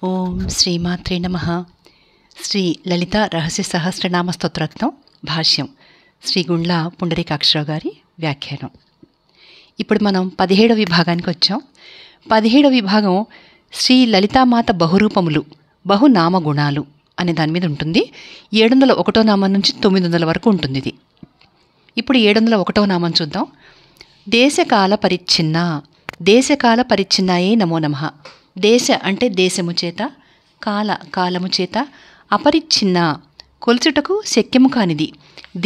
ఓం శ్రీమాత్రే నమః. శ్రీ లలిత రహస్య సహస్రనామ స్తోత్రరత్నం భాష్యం శ్రీ గుండ్ల పుండరీకాక్షరావు గారి వ్యాఖ్యానం. ఇప్పుడు మనం 17వ విభాగానికి వచ్చాం. 17వ విభాగం శ్రీ లలితామాత బహురూపములు బహునామ గుణాలు అనే దాని మీద ఉంటుంది. 701వ నామం నుంచి 900 వరకు ఉంటుంది ఇది. ఇప్పుడు 701వ నామం చూద్దాం. దేశకాల పరిచ్ఛిన్న, దేశకాల పరిచ్ఛిన్నాయే నమో నమః. దేశ అంటే దేశము చేత, కాల కాలము చేత, అపరిచ్ఛిన్న కొలుచుటకు శక్యము కానిది,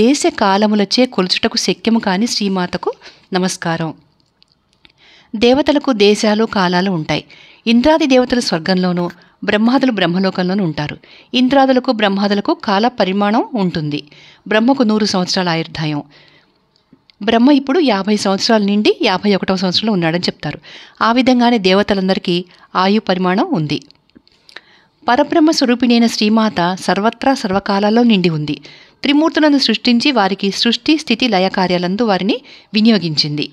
దేశ కాలములచే కొలుచుటకు శక్యము కాని శ్రీమాతకు నమస్కారం. దేవతలకు దేశాలు కాలాలు ఉంటాయి. ఇంద్రాది దేవతలు స్వర్గంలోనూ, బ్రహ్మాదులు బ్రహ్మలోకంలోనూ ఉంటారు. ఇంద్రాదులకు బ్రహ్మాదులకు కాల పరిమాణం ఉంటుంది. బ్రహ్మకు 100 సంవత్సరాల ఆయుర్దాయం. బ్రహ్మ ఇప్పుడు 50 సంవత్సరాల నుండి 51వ సంవత్సరంలో ఉన్నాడని చెప్తారు. ఆ విధంగానే దేవతలందరికీ ఆయు పరిమాణం ఉంది. పరబ్రహ్మ స్వరూపిణైన శ్రీమాత సర్వత్రా సర్వకాలాల్లో నిండి ఉంది. త్రిమూర్తులను సృష్టించి వారికి సృష్టి స్థితి లయ కార్యాలందు వారిని వినియోగించింది.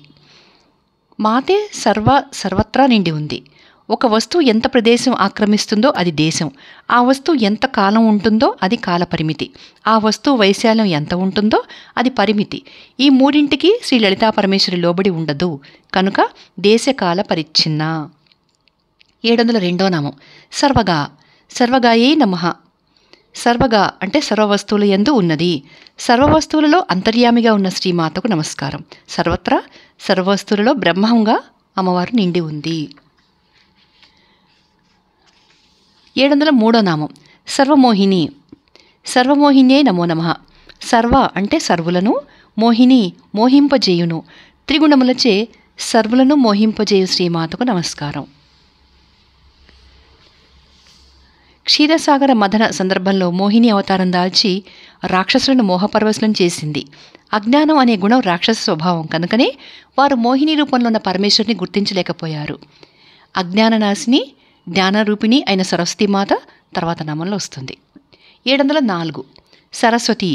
మాతే సర్వత్రా నిండి ఉంది. ఒక వస్తువు ఎంత ప్రదేశం ఆక్రమిస్తుందో అది దేశం, ఆ వస్తువు ఎంత కాలం ఉంటుందో అది కాలపరిమితి, ఆ వస్తువు వైశాల్యం ఎంత ఉంటుందో అది పరిమితి. ఈ మూడింటికి శ్రీ లలితా పరమేశ్వరి లోబడి ఉండదు కనుక దేశకాల పరిచ్ఛిన్న. 702వ నామం సర్వగా, సర్వగాయే నమః. సర్వగా అంటే సర్వవస్తువుల యందు ఉన్నది, సర్వవస్తువులలో అంతర్యామిగా ఉన్న శ్రీమాతకు నమస్కారం. సర్వత్రా సర్వవస్తువులలో బ్రహ్మంగా అమ్మవారు నిండి ఉంది. 703వ నామం సర్వమోహిని, సర్వమోహిన్యే నమో నమః. సర్వ అంటే సర్వులను, మోహిని మోహింపజేయును, త్రిగుణములచే సర్వులను మోహింపజేయు శ్రీమాతకు నమస్కారం. క్షీరసాగర మథన సందర్భంలో మోహిని అవతారం దాల్చి రాక్షసులను మోహపరవశులను చేసింది. అజ్ఞానం అనే గుణం రాక్షస స్వభావం కనుకనే వారు మోహిని రూపంలో ఉన్న పరమేశ్వరుని గుర్తించలేకపోయారు. అజ్ఞాననాశిని జ్ఞానరూపిణి అయిన సరస్వతీమాత తర్వాత నామంలో వస్తుంది. 704 సరస్వతి,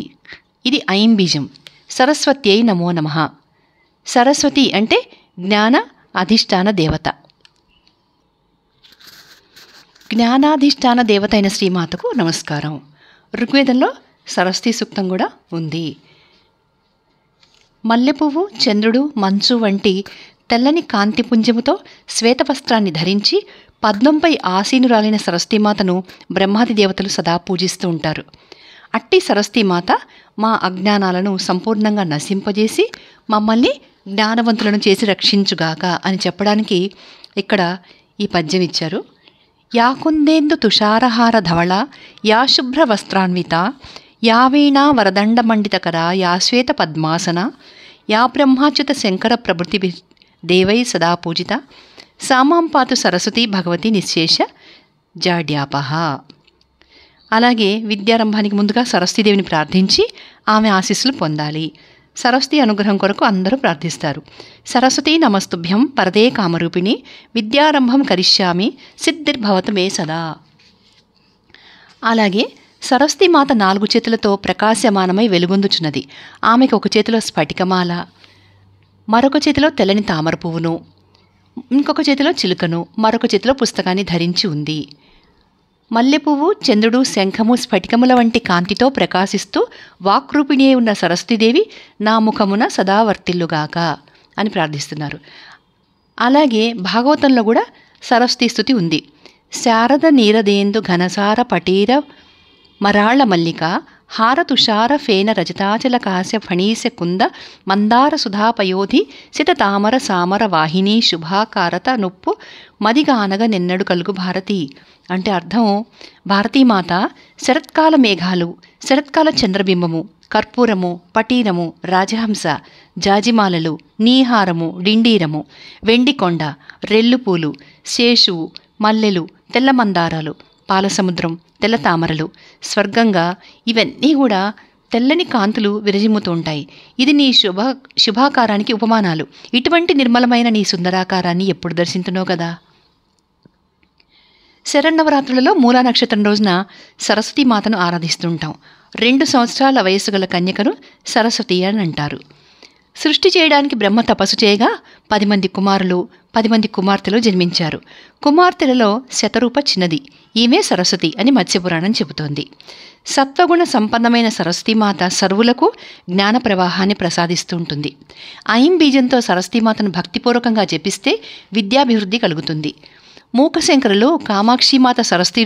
ఇది ఐం బీజం. సరస్వత్యై నమో నమః. సరస్వతి అంటే జ్ఞాన అధిష్టాన దేవత. జ్ఞానాధిష్టాన దేవత అయిన శ్రీమాతకు నమస్కారం. ఋగ్వేదంలో సరస్వతీ సూక్తం కూడా ఉంది. మల్లెపువ్వు, చంద్రుడు, మంచు వంటి తెల్లని కాంతిపుంజముతో శ్వేతవస్త్రాన్ని ధరించి పద్మంపై ఆసీనురాలైన సరస్వతీమాతను బ్రహ్మాది దేవతలు సదా పూజిస్తూ ఉంటారు. అట్టి సరస్వతీమాత మా అజ్ఞానాలను సంపూర్ణంగా నశింపజేసి మమ్మల్ని జ్ఞానవంతులను చేసి రక్షించుగాక అని చెప్పడానికి ఇక్కడ ఈ పద్యం ఇచ్చారు. యా కుందేందు తుషారహార ధవళ, యా శుభ్ర వస్త్రాన్విత, యా వీణా వరదండమండితకర, యా శ్వేత పద్మాసన, యా బ్రహ్మాచ్యుత శంకర ప్రభృతి దేవై సదా పూజిత, సామాం పాతు సరస్వతి భగవతి నిశ్శేష జాడ్యాపహ. అలాగే విద్యారంభానికి ముందుగా సరస్వతీదేవిని ప్రార్థించి ఆమె ఆశీస్సులు పొందాలి. సరస్వతి అనుగ్రహం కొరకు అందరూ ప్రార్థిస్తారు. సరస్వతీ నమస్తుభ్యం పరదే కామరూపిణి, విద్యారంభం కరిష్యామి సిద్ధిర్భవతు మే సదా. అలాగే సరస్వతీమాత 4 చేతులతో ప్రకాశమానమై వెలుగొందుచున్నది. ఆమెకు ఒక చేతిలో స్ఫటికమాల, మరొక చేతిలో తెల్లని తామర పువ్వును, ఇంకొక చేతిలో చిలుకను, మరొక చేతిలో పుస్తకాన్ని ధరించి ఉంది. మల్లెపువ్వు, చంద్రుడు, శంఖము, స్ఫటికముల వంటి కాంతితో ప్రకాశిస్తూ వాక్రూపిణి ఉన్న సరస్వతీదేవి నా ముఖమున సదా వర్తిల్లుగాక అని ప్రార్థిస్తున్నారు. అలాగే భాగవతంలో కూడా సరస్వతీ స్తుతి ఉంది. శారద నీరదేందు ఘనసార పటీర మరాళ మల్లిక, హార తుషార ఫేన రజతాచల కాశ్య ఫణీశ కుంద మందార సుధాపయోధి సిత తామర సామర వాహిని శుభాకారత నొప్పు మదిగానగ నిన్నడు కలుగు భారతి. అంటే అర్థం, భారతీమాత శరత్కాల మేఘాలు, శరత్కాల చంద్రబింబము, కర్పూరము, పటీరము, రాజహంస, జాజిమాలలు, నీహారము, డిండీరము, వెండికొండ, రెల్లుపూలు, శేషువు, మల్లెలు, తెల్ల మందారాలు, పాలసముద్రం, తెల్ల తామరలు, స్వర్గంగా ఇవన్నీ కూడా తెల్లని కాంతులు విరజిమ్ముతూ ఉంటాయి. ఇది నీ శుభాకారానికి ఉపమానాలు. ఇటువంటి నిర్మలమైన నీ సుందరాకారాన్ని ఎప్పుడు దర్శించునో కదా. శరన్నవరాత్రులలో మూలా నక్షత్రం రోజున సరస్వతీమాతను ఆరాధిస్తుంటాం. 2 సంవత్సరాల వయస్సు గల కన్యకను సరస్వతి అని అంటారు. సృష్టి చేయడానికి బ్రహ్మ తపస్సు చేయగా 10 మంది కుమారులు 10 మంది కుమార్తెలు జన్మించారు. కుమార్తెలలో శతరూప చిన్నది, ఈమె సరస్వతి అని మత్స్యపురాణం చెబుతోంది. సత్వగుణ సంపన్నమైన సరస్వతీమాత సర్వులకు జ్ఞాన ప్రవాహాన్ని ప్రసాదిస్తూ ఉంటుంది. ఐం బీజంతో సరస్వతీమాతను భక్తిపూర్వకంగా జపిస్తే విద్యాభివృద్ధి కలుగుతుంది. మూకశంకరులు కామాక్షిమాత సరస్వతీ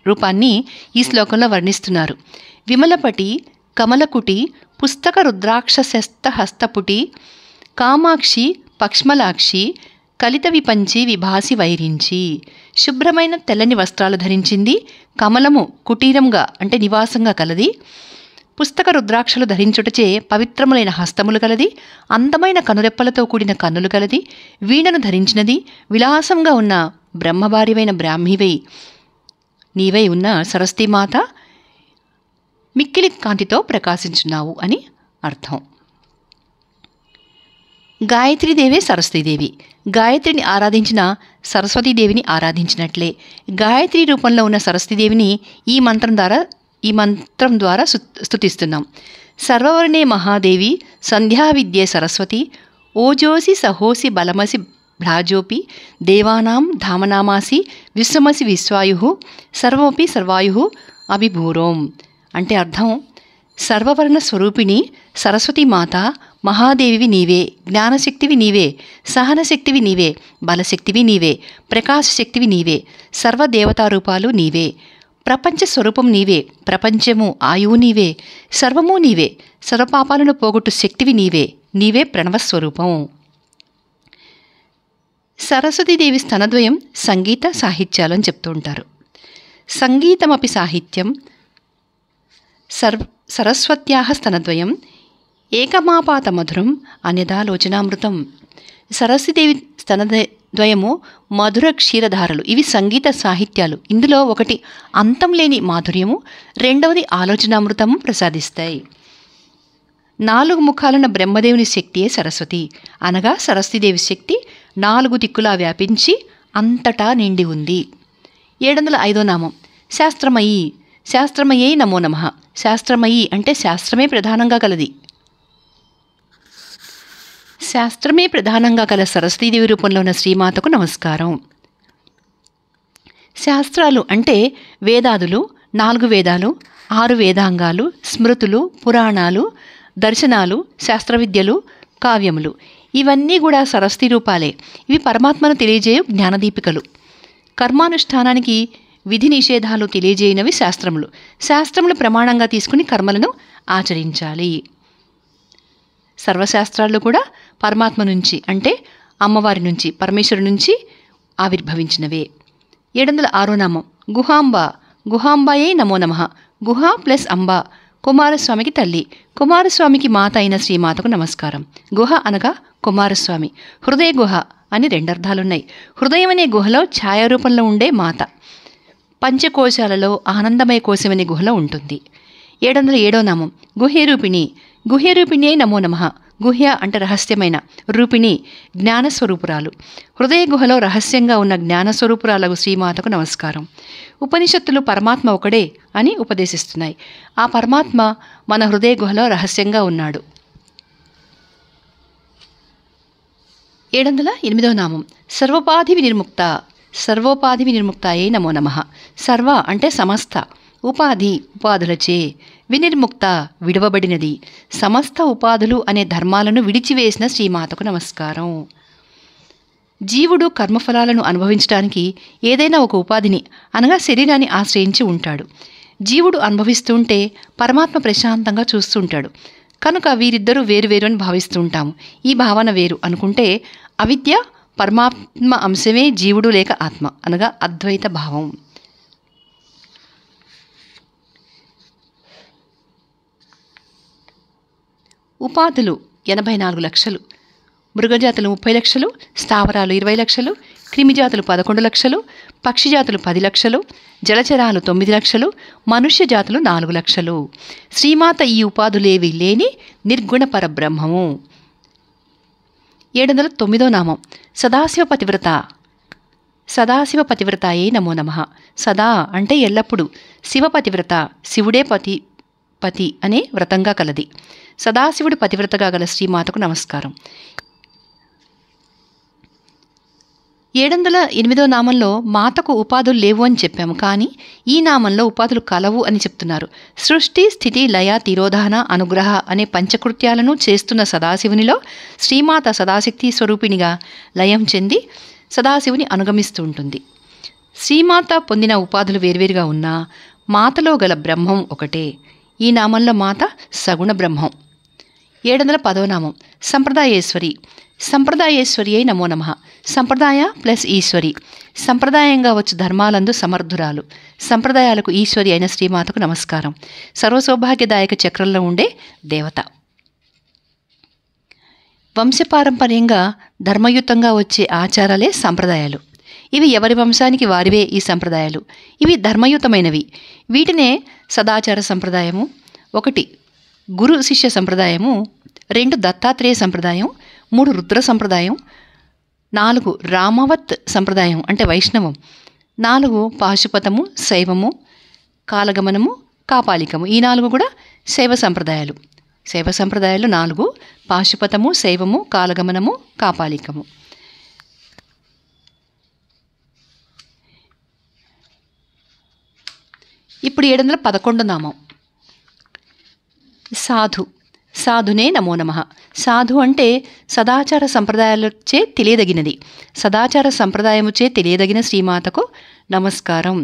రూపాన్ని ఈ శ్లోకంలో వర్ణిస్తున్నారు. విమలపటి కమలకుటి పుస్తక రుద్రాక్షస్త హస్తపుటి కామాక్షి పక్ష్మలాక్షి కలిత విపంచి విభాసి వైరించి. శుభ్రమైన తెల్లని వస్త్రాలు ధరించింది, కమలము కుటీరంగా అంటే నివాసంగా కలది, పుస్తక రుద్రాక్షలు ధరించుటచే పవిత్రములైన హస్తములు కలది, అందమైన కనురెప్పలతో కూడిన కన్నులు కలది, వీణను ధరించినది, విలాసంగా ఉన్న బ్రహ్మభార్యమైన బ్రాహ్మివై నీవై ఉన్న సరస్వతీమాత మిక్కిలి కాంతితో ప్రకాశించున్నావు అని అర్థం. గాయత్రీదేవే సరస్వతీదేవి. గాయత్రిని ఆరాధించిన సరస్వతీదేవిని ఆరాధించినట్లే గాయత్రి రూపంలో ఉన్న సరస్వతీదేవిని ఈ మంత్రం ద్వారా స్తుతిస్తున్నాం. సర్వవర్ణే మహాదేవి సంధ్యా విద్యే సరస్వతి ఓజోసి సహోసి బలమసి భ్రాజోపి దేవానాం ధామనామాసి విశ్వమసి విశ్వాయు సర్వమపి సర్వాయు అభిభూరోం. అంటే అర్థం, సర్వవర్ణ స్వరూపిణి సరస్వతీమాత మహాదేవివి నీవే, జ్ఞానశక్తివి నీవే, సహనశక్తివి నీవే, బలశక్తివి నీవే, ప్రకాశశక్తివి నీవే, సర్వదేవతారూపాలు నీవే, ప్రపంచ స్వరూపం నీవే, ప్రపంచము ఆయువు నీవే, సర్వము నీవే, సర్వపాపాలను పోగొట్టు శక్తివి నీవే, నీవే ప్రణవస్వరూపం. సరస్వతీదేవి స్తనద్వయం సంగీత సాహిత్యాలు అని చెప్తూ ఉంటారు. సంగీతమపి సాహిత్యం సరస్వత్యాః స్తనద్వయం ఏకమాపాత మధురం అన్యదాలోచనామృతం. సరస్వతీదేవి స్తనద్వయము మధుర క్షీరధారలు. ఇవి సంగీత సాహిత్యాలు. ఇందులో ఒకటి అంతం లేని మాధుర్యము, రెండవది ఆలోచనామృతము ప్రసాదిస్తాయి. 4 ముఖాలున్న బ్రహ్మదేవుని శక్తియే సరస్వతి. అనగా సరస్వతీదేవి శక్తి 4 దిక్కులా వ్యాపించి అంతటా నిండి ఉంది. 705వ నామం శాస్త్రమయీ. శాస్త్రమయే నమో నమః. శాస్త్రమయీ అంటే శాస్త్రమే ప్రధానంగా కలది. శాస్త్రమే ప్రధానంగా కల సరస్వతీదేవి రూపంలో ఉన్న శ్రీమాతకు నమస్కారం. శాస్త్రాలు అంటే వేదాదులు, 4 వేదాలు, 6 వేదాంగాలు, స్మృతులు, పురాణాలు, దర్శనాలు, శాస్త్రవిద్యలు, కావ్యములు ఇవన్నీ కూడా సరస్వతీ రూపాలే. ఇవి పరమాత్మను తెలియజేయు జ్ఞానదీపికలు. కర్మానుష్ఠానానికి విధి నిషేధాలు తెలియజేయనవి శాస్త్రములు. శాస్త్రములు ప్రమాణంగా తీసుకుని కర్మలను ఆచరించాలి. సర్వశాస్త్రాలు కూడా పరమాత్మ నుంచి అంటే అమ్మవారి నుంచి, పరమేశ్వరు నుంచి ఆవిర్భవించినవే. 706వ నామం గుహాంబ. గుహాంబాయే నమో నమః. గుహ ప్లస్ అంబ కుమారస్వామికి తల్లి, కుమారస్వామికి మాత అయిన శ్రీమాతకు నమస్కారం. గుహ అనగా కుమారస్వామి. హృదయ గుహ అని 2 అర్థాలున్నాయి. హృదయం అనే గుహలో ఛాయారూపంలో ఉండే మాత. పంచకోశాలలో ఆనందమయ కోశమనే గుహలో ఉంటుంది. 707వ నామం గుహ్యరూపిణి. గుహ్యరూపిణి అయి నమో నమః. గుహ్య అంటే రహస్యమైన, రూపిణి జ్ఞానస్వరూపురాలు. హృదయ గుహలో రహస్యంగా ఉన్న జ్ఞానస్వరూపురాలకు శ్రీమాతకు నమస్కారం. ఉపనిషత్తులు పరమాత్మ ఒకడే అని ఉపదేశిస్తున్నాయి. ఆ పరమాత్మ మన హృదయ గుహలో రహస్యంగా ఉన్నాడు. 708వ నామం సర్వోపాధి వినిర్ముక్త. సర్వోపాధి వినిర్ముక్తాయే నమో నమః. సర్వ అంటే సమస్త, ఉపాధి ఉపాధులచే, వినిర్ముక్త విడవబడినది, సమస్త ఉపాధులు అనే ధర్మాలను విడిచివేసిన శ్రీమాతకు నమస్కారం. జీవుడు కర్మఫలాలను అనుభవించడానికి ఏదైనా ఒక ఉపాధిని అనగా శరీరాన్ని ఆశ్రయించి ఉంటాడు. జీవుడు అనుభవిస్తుంటే పరమాత్మ ప్రశాంతంగా చూస్తుంటాడు. కనుక వీరిద్దరూ వేరువేరు అని భావిస్తూ ఉంటాము. ఈ భావన వేరు అనుకుంటే అవిద్య, పరమాత్మ అంశమే జీవుడు లేక ఆత్మ అనగా అద్వైత భావం. ఉపాధులు 84 లక్షలు, మృగజాతులు 30 లక్షలు, స్థావరాలు 20 లక్షలు, క్రిమిజాతులు 11 లక్షలు, పక్షిజాతులు 10 లక్షలు, జలచరాలు 9 లక్షలు, మనుష్య జాతులు 4 లక్షలు. శ్రీమాత ఈ ఉపాధులేవి లేని నిర్గుణ పరబ్రహ్మము. 709వ నామం సదాశివ పతివ్రత. సదాశివ పతివ్రతాయే నమో నమః. సదా అంటే ఎల్లప్పుడూ, శివపతివ్రత శివుడే పతి అనే వ్రతంగా కలది. సదాశివుడు పతివ్రతగా గల శ్రీమాతకు నమస్కారం. 708వ నామంలో మాతకు ఉపాధులు లేవు అని చెప్పాము, కానీ ఈ నామంలో ఉపాధులు కలవు అని చెప్తున్నారు. సృష్టి, స్థితి, లయ, తిరోధాన, అనుగ్రహ అనే పంచకృత్యాలను చేస్తున్న సదాశివునిలో శ్రీమాత సదాశక్తి స్వరూపిణిగా లయం చెంది సదాశివుని అనుగమిస్తూ ఉంటుంది. శ్రీమాత పొందిన ఉపాధులు వేర్వేరుగా ఉన్నా మాతలో గల బ్రహ్మం ఒకటే. ఈ నామంలో మాత సగుణ బ్రహ్మం. 710వ నామం సంప్రదాయేశ్వరి. సంప్రదాయేశ్వరి అయి నమో నమః. సంప్రదాయ ప్లస్ ఈశ్వరి, సంప్రదాయంగా వచ్చు ధర్మాలందు సమర్థురాలు. సంప్రదాయాలకు ఈశ్వరి అయిన శ్రీమాతకు నమస్కారం. సర్వసౌభాగ్యదాయక చక్రంలో ఉండే దేవత. వంశపారంపర్యంగా ధర్మయుతంగా వచ్చే ఆచారాలే సంప్రదాయాలు. ఇవి ఎవరి వంశానికి వారివే ఈ సంప్రదాయాలు. ఇవి ధర్మయుతమైనవి. వీటినే సదాచార సంప్రదాయము, 1 గురు శిష్య సంప్రదాయము, 2 దత్తాత్రేయ సంప్రదాయం, 3 రుద్ర సంప్రదాయం, 4 రామవత్ సంప్రదాయం అంటే వైష్ణవం, 4 పాశుపతము శైవము, కాలగమనము, కాపాలికము. ఈ 4 కూడా శైవ సంప్రదాయాలు. శైవ సంప్రదాయాలు 4: పాశుపతము, శైవము, కాలగమనము, కాపాలికము. ఇప్పుడు 711 నామం సాధు. సాధునే నమో నమః. సాధు అంటే సదాచార సంప్రదాయాలచే తెలియదగినది. సదాచార సంప్రదాయముచే తెలియదగిన శ్రీమాతకు నమస్కారం.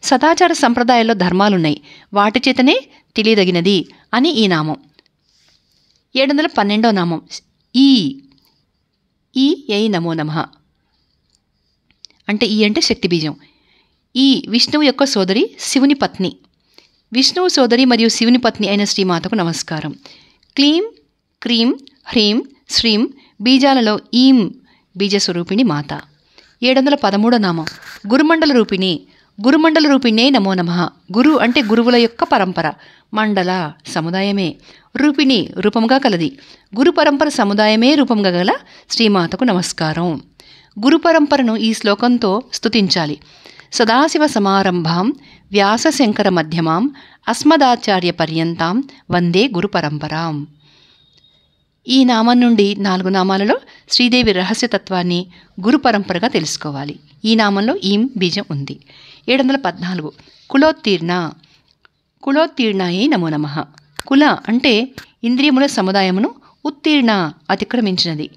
సదాచార సంప్రదాయాల్లో ధర్మాలున్నాయి, వాటి చేతనే తెలియదగినది అని ఈ నామం. 712వ నామం ఈ. ఈ ఐ నమో నమః అంటే ఈ అంటే శక్తి బీజం. ఈ విష్ణువు యొక్క సోదరి, శివుని పత్ని. విష్ణువు సోదరి మరియు శివుని పత్ని అయిన శ్రీమాతకు నమస్కారం. క్లీం, క్రీం, హ్రీం, శ్రీం బీజాలలో ఈం బీజస్వరూపిణి మాత. 713వ నామం గురుమండల రూపిణి. గురుమండల రూపిణే నమో నమః. గురు అంటే గురువుల యొక్క పరంపర, మండల సముదాయమే, రూపిణి రూపముగా కలది. గురు పరంపర సముదాయమే రూపంగా గల శ్రీమాతకు నమస్కారం. గురు పరంపరను ఈ శ్లోకంతో స్తుతించాలి. సదాశివ సమారంభాం వ్యాసశంకర మధ్యమాం అస్మదాచార్య పర్యంతాం వందే గురు పరంపరాం. ఈ నామం నుండి 4 నామాలలో శ్రీదేవి రహస్యతత్వాన్ని గురు పరంపరగా తెలుసుకోవాలి. ఈ నామంలో ఈం బీజం ఉంది. 714 కులోత్తీర్ణ. కులోత్తీర్ణాయై నమో నమః. కుల అంటే ఇంద్రియముల సముదాయమును, ఉత్తీర్ణ అతిక్రమించినది,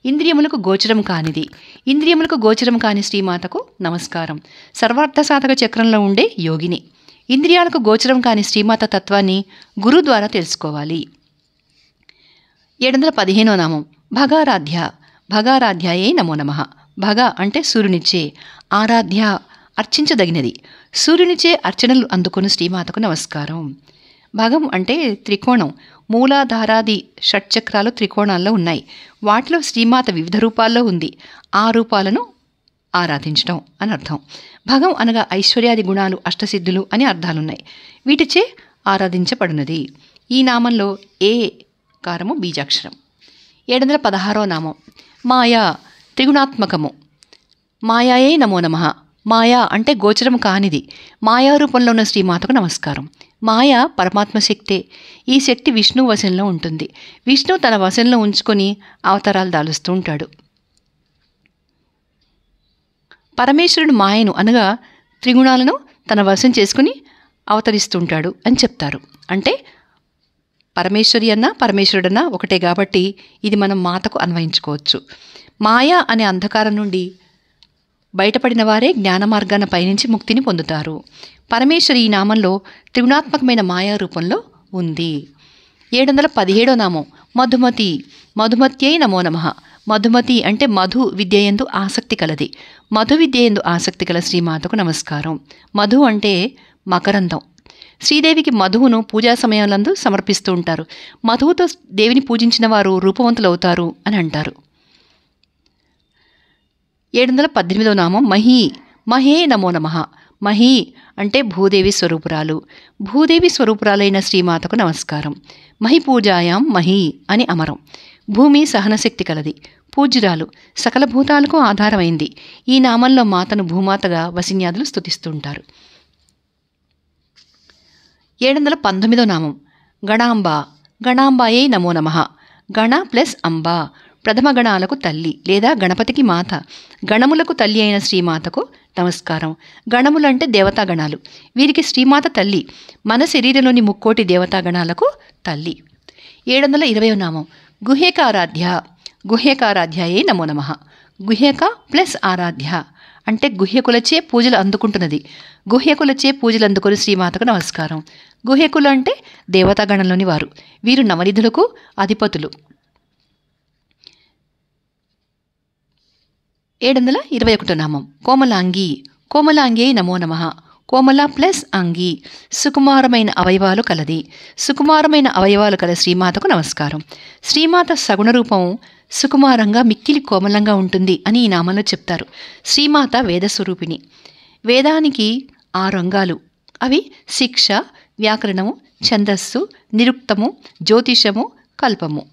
ఇంద్రియములకు గోచరం కానిది. ఇంద్రియములకు గోచరం కాని శ్రీమాతకు నమస్కారం. సర్వార్థ సాధక చక్రంలో ఉండే యోగిని. ఇంద్రియాలకు గోచరం కాని శ్రీమాత తత్వాన్ని గురు ద్వారా తెలుసుకోవాలి. 715వ నామం భగారాధ్య. భగారాధ్యాయే నమో నమః. భగ అంటే సూర్యునిచ్చే, ఆరాధ్య అర్చించదగినది. సూర్యునిచే అర్చనలు అందుకుని శ్రీమాతకు నమస్కారం. భగం అంటే త్రికోణం. మూలాధారాది షట్చక్రాలు త్రికోణాల్లో ఉన్నాయి. వాటిలో శ్రీమాత వివిధ రూపాల్లో ఉంది. ఆ రూపాలను ఆరాధించడం అని అర్థం. భగం అనగా ఐశ్వర్యాది గుణాలు, అష్టసిద్ధులు అని అర్థాలున్నాయి. వీటిచే ఆరాధించబడినది. ఈ నామంలో ఏ కారము బీజాక్షరం. 716వ నామం మాయా. త్రిగుణాత్మకము. మాయాయే నమో నమః. మాయా అంటే గోచరం కానిది. మాయారూపంలో ఉన్న శ్రీమాతకు నమస్కారం. మాయ పరమాత్మ శక్తే. ఈ శక్తి విష్ణు వశంలో ఉంటుంది. విష్ణు తన వశంలో ఉంచుకొని అవతారాలు దాలుస్తూ ఉంటాడు. పరమేశ్వరుడు మాయను అనగా త్రిగుణాలను తన వశం చేసుకుని అవతరిస్తుంటాడు అని చెప్తారు. అంటే పరమేశ్వరి అన్నా పరమేశ్వరుడన్నా ఒకటే కాబట్టి ఇది మనం మాతకు అన్వయించుకోవచ్చు. మాయా అనే అంధకారం నుండి బయటపడిన వారే జ్ఞాన మార్గాన పయనించి ముక్తిని పొందుతారు. పరమేశ్వరి ఈ నామంలో త్రిగుణాత్మకమైన మాయా రూపంలో ఉంది. 717వ నామం మధుమతి. మధుమత్యై నమో నమః. మధుమతి అంటే మధు విద్యయందు ఆసక్తి కలది. మధు విద్యయందు ఆసక్తి కల శ్రీమాతకు నమస్కారం. మధు అంటే మకరందం. శ్రీదేవికి మధువును పూజా సమయాలందు సమర్పిస్తూ ఉంటారు. మధువుతో దేవిని పూజించిన వారు రూపవంతులవుతారు అని అంటారు. 718వ నామం మహీ. మహే నమో నమః. మహీ అంటే భూదేవి స్వరూపురాలు. భూదేవి స్వరూపురాలైన శ్రీమాతకు నమస్కారం. మహి పూజాయాం మహీ అని అమరం. భూమి సహనశక్తి కలది, పూజ్యురాలు, సకల భూతాలకు ఆధారమైంది. ఈ నామంలో మాతను భూమాతగా వసిన్యాదులు స్తుతిస్తుంటారు. 719వ నామం గణాంబ. గణాంబాయై నమో నమః. గణ ప్లస్ అంబ. ప్రథమ గణాలకు తల్లి లేదా గణపతికి మాత, గణములకు తల్లి అయిన శ్రీమాతకు నమస్కారం. గణములంటే దేవతాగణాలు. వీరికి శ్రీమాత తల్లి. మన శరీరంలోని ముక్కోటి దేవతాగణాలకు తల్లి. 720వ నామం గుహ్యకారాధ్య. గుహ్యకారాధ్యాయే నమో నమః. గుహ్యక ప్లస్ ఆరాధ్య అంటే గుహ్యకులచే పూజలు అందుకుంటున్నది. గుహ్యకులచే పూజలు అందుకుని శ్రీమాతకు నమస్కారం. గుహ్యకులు అంటే దేవతాగణంలోని వారు. వీరు నవనిధులకు అధిపతులు. 721 నామం కోమలాంగి. కోమలాంగి నమో నమః. కోమల ప్లస్ అంగి సుకుమారమైన అవయవాలు కలది. సుకుమారమైన అవయవాలు కల శ్రీమాతకు నమస్కారం. శ్రీమాత సగుణ రూపం సుకుమారంగా మిక్కిలి కోమలంగా ఉంటుంది అని ఈ నామంలో చెప్తారు. శ్రీమాత వేదస్వరూపిణి. వేదానికి 6 అంగాలు. అవి శిక్ష, వ్యాకరణము, ఛందస్సు, నిరుక్తము, జ్యోతిషము, కల్పము.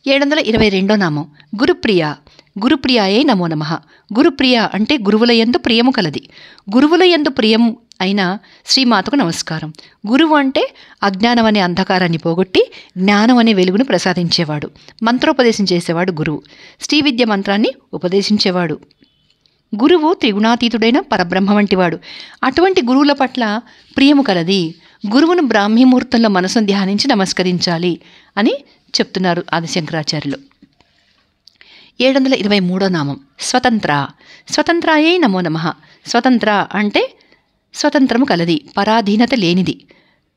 722వ నామం గురుప్రియ. గురుప్రియాయే నమో నమః. గురుప్రియ అంటే గురువుల యందు ప్రియము కలది. గురువుల యందు ప్రియము అయిన శ్రీమాతకు నమస్కారం. గురువు అంటే అజ్ఞానం అనే అంధకారాన్ని పోగొట్టి జ్ఞానం అనే వెలుగును ప్రసాదించేవాడు. మంత్రోపదేశం చేసేవాడు గురువు. శ్రీవిద్య మంత్రాన్ని ఉపదేశించేవాడు. గురువు త్రిగుణాతీతుడైన పరబ్రహ్మ వంటివాడు. అటువంటి గురువుల పట్ల ప్రియము కలది. గురువును బ్రాహ్మీ ముహూర్తంలో మనసును ధ్యానించి నమస్కరించాలి అని చెప్తున్నారు ఆదిశంకరాచార్యులు. 723వ నామం స్వతంత్ర. స్వతంత్రాయే నమో నమః. స్వతంత్ర అంటే స్వతంత్రము కలది, పరాధీనత లేనిది.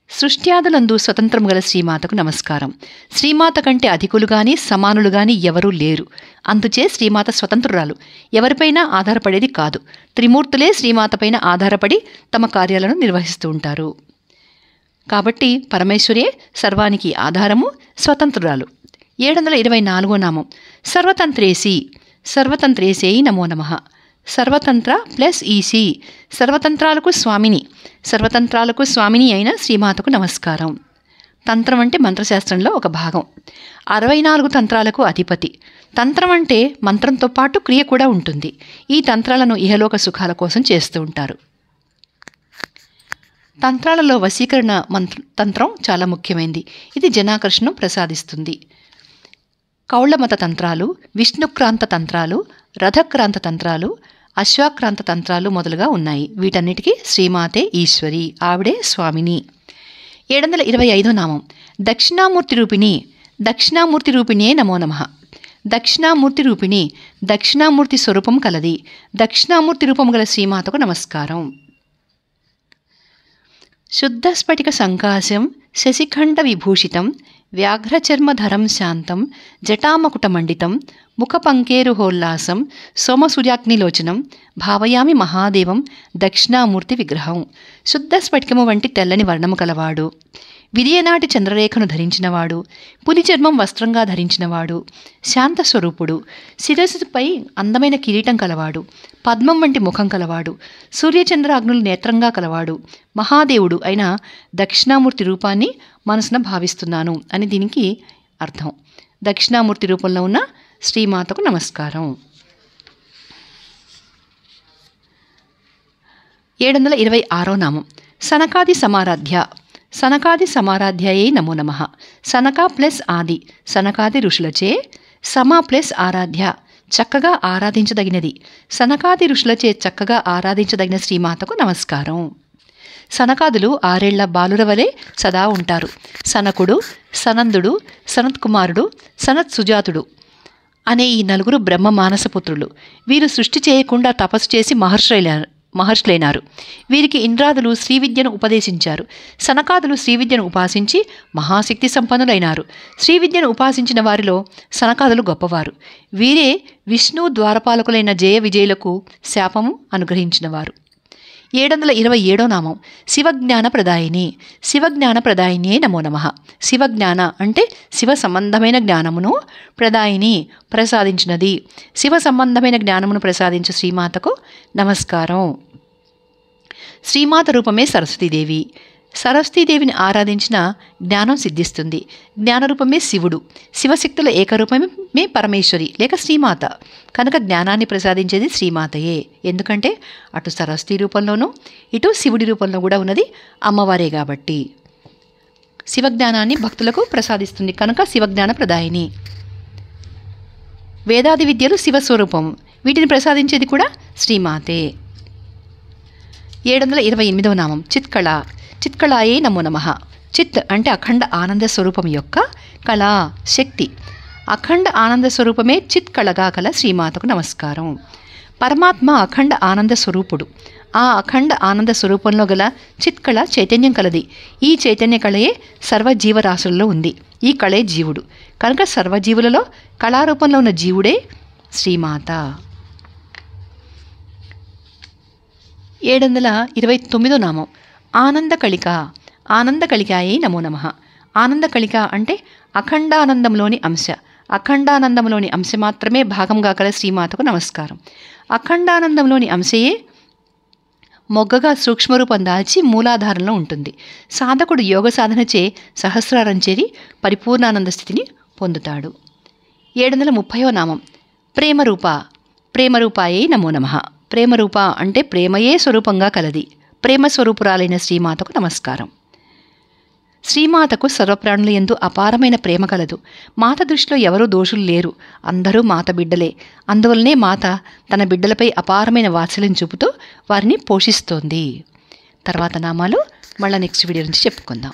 సృష్ట్యాదులందు స్వతంత్రము గల శ్రీమాతకు నమస్కారం. శ్రీమాత కంటే అధికులు గాని సమానులు గాని ఎవరూ లేరు. అందుచే శ్రీమాత స్వతంత్రురాలు. ఎవరిపైనా ఆధారపడేది కాదు. త్రిమూర్తులే శ్రీమాతపైన ఆధారపడి తమ కార్యాలను నిర్వహిస్తూ ఉంటారు. కాబట్టి పరమేశ్వరియే సర్వానికి ఆధారము, స్వతంత్రురాలు. 724వ నామం సర్వతంత్రేసి. సర్వతంత్రేసేయి నమో నమః. సర్వతంత్ర ప్లస్ ఈసి సర్వతంత్రాలకు స్వామిని. సర్వతంత్రాలకు స్వామిని అయిన శ్రీమాతకు నమస్కారం. తంత్రం అంటే మంత్రశాస్త్రంలో ఒక భాగం. 64 తంత్రాలకు అధిపతి. తంత్రం అంటే మంత్రంతో పాటు క్రియ కూడా ఉంటుంది. ఈ తంత్రాలను ఇహలోక సుఖాల కోసం చేస్తూ ఉంటారు. తంత్రాలలో వశీకరణ తంత్రం చాలా ముఖ్యమైనది. ఇది జనాకర్షణను ప్రసాదిస్తుంది. కౌళమత తంత్రాలు, విష్ణుక్రాంత తంత్రాలు, రథక్రాంత తంత్రాలు, అశ్వాక్రాంత తంత్రాలు మొదలుగా ఉన్నాయి. వీటన్నిటికీ శ్రీమాతే ఈశ్వరి, ఆవిడే స్వామిని. 725వ నామం దక్షిణామూర్తి రూపిణి. దక్షిణామూర్తి రూపిణే నమో నమః. దక్షిణామూర్తి రూపిణి దక్షిణామూర్తి స్వరూపం కలది. దక్షిణామూర్తి రూపం గల శ్రీమాతకు నమస్కారం. శుద్ధ స్ఫటిక సంకాశం శశిఖండ విభూషితం వ్యాఘ్రచర్మధరం శాంతం జటామకుటమండితం ముఖపంకేరుహోల్లాసం సోమసూర్యాగ్నిలోచనం భావయామి మహాదేవం దక్షిణామూర్తి విగ్రహం. శుద్ధ స్ఫటికము వంటి తెల్లని వర్ణము కలవాడు. విరియనాటి చంద్రరేఖను ధరించినవాడు. పులి చర్మం వస్త్రంగా ధరించినవాడు. శాంతస్వరూపుడు. శిరస్సుపై అందమైన కిరీటం కలవాడు. పద్మం వంటి ముఖం కలవాడు. సూర్యచంద్రాగ్నులు నేత్రంగా కలవాడు. మహాదేవుడు అయిన దక్షిణామూర్తి రూపాన్ని మనసున భావిస్తున్నాను అని దీనికి అర్థం. దక్షిణామూర్తి రూపంలో ఉన్న శ్రీమాతకు నమస్కారం. 726వ నామం సనకాది సమారాధ్య. సనకాది సమారాధ్యాయే నమో నమః. సనక ప్లస్ ఆది సనకాది ఋషులచే, సమా ప్లస్ ఆరాధ్య చక్కగా ఆరాధించదగినది. సనకాది ఋషులచే చక్కగా ఆరాధించదగిన శ్రీమాతకు నమస్కారం. సనకాదులు 6 ఏళ్ల బాలుర వలె సదా ఉంటారు. సనకుడు, సనందుడు, సనత్కుమారుడు, సనత్ సుజాతుడు అనే ఈ 4 బ్రహ్మ మానసపుత్రులు. వీరు సృష్టి చేయకుండా తపస్సు చేసి మహర్షులైనారు. వీరికి ఇంద్రాదులు శ్రీవిద్యను ఉపదేశించారు. సనకాదులు శ్రీవిద్యను ఉపాసించి మహాశక్తి సంపన్నులైనారు. శ్రీవిద్యను ఉపాసించిన వారిలో సనకాదులు గొప్పవారు. వీరే విష్ణు ద్వారపాలకులైన జయ విజయులకు శాపము అనుగ్రహించినవారు. 727వ నామం శివజ్ఞాన ప్రదాయిని. శివజ్ఞాన ప్రదాయినియే నమో నమః. శివజ్ఞాన అంటే శివ సంబంధమైన జ్ఞానమును, ప్రదాయిని ప్రసాదించినది. శివ సంబంధమైన జ్ఞానమును ప్రసాదించు శ్రీమాతకు నమస్కారం. శ్రీమాత రూపమే సరస్వతీదేవి. సరస్వతీదేవిని ఆరాధించిన జ్ఞానం సిద్ధిస్తుంది. జ్ఞానరూపమే శివుడు. శివశక్తుల ఏకరూపమే పరమేశ్వరి లేక శ్రీమాత. కనుక జ్ఞానాన్ని ప్రసాదించేది శ్రీమాతయే. ఎందుకంటే అటు సరస్వతీ రూపంలోనూ ఇటు శివుడి రూపంలో కూడా ఉన్నది అమ్మవారే కాబట్టి. శివజ్ఞానాన్ని భక్తులకు ప్రసాదిస్తుంది కనుక శివజ్ఞాన ప్రదాయిని. వేదాది విద్యలు శివస్వరూపం, వీటిని ప్రసాదించేది కూడా శ్రీమాతే. 728వ నామం చిత్కళ. చిత్కళాయే నమో నమః. చిత్ అంటే అఖండ ఆనంద స్వరూపం యొక్క కళ, శక్తి. అఖండ ఆనంద స్వరూపమే చిత్కళగా కల శ్రీమాతకు నమస్కారం. పరమాత్మ అఖండ ఆనంద స్వరూపుడు. ఆ అఖండ ఆనంద స్వరూపంలో గల చిత్కళ చైతన్యం కలది. ఈ చైతన్య కళయే సర్వజీవరాశులలో ఉంది. ఈ కళే జీవుడు కనుక సర్వజీవులలో కళారూపంలో ఉన్న జీవుడే శ్రీమాత. 729వ నామం ఆనందకళిక. ఆనందకళికాయే నమో నమః. ఆనందకళిక అంటే అఖండానందంలోని అంశ. అఖండానందంలోని అంశ మాత్రమే భాగంగా కల శ్రీమాతకు నమస్కారం. అఖండానందంలోని అంశయే మొగ్గగా సూక్ష్మరూపం దాల్చి మూలాధారంలో ఉంటుంది. సాధకుడు యోగ సాధనచే సహస్రారం చేరి పరిపూర్ణానంద స్థితిని పొందుతాడు. 730వ నామం ప్రేమరూప. ప్రేమరూపాయే నమో నమః. ప్రేమరూప అంటే ప్రేమయే స్వరూపంగా కలది. ప్రేమ స్వరూపురాలైన శ్రీమాతకు నమస్కారం. శ్రీమాతకు సర్వప్రాణుల యందు అపారమైన ప్రేమ కలదు. మాత దృష్టిలో ఎవరూ దోషులు లేరు, అందరూ మాత బిడ్డలే. అందువల్లనే మాత తన బిడ్డలపై అపారమైన వాత్సల్యం చూపుతూ వారిని పోషిస్తోంది. తర్వాత నామాలు మళ్ళీ నెక్స్ట్ వీడియో నుంచి చెప్పుకుందాం.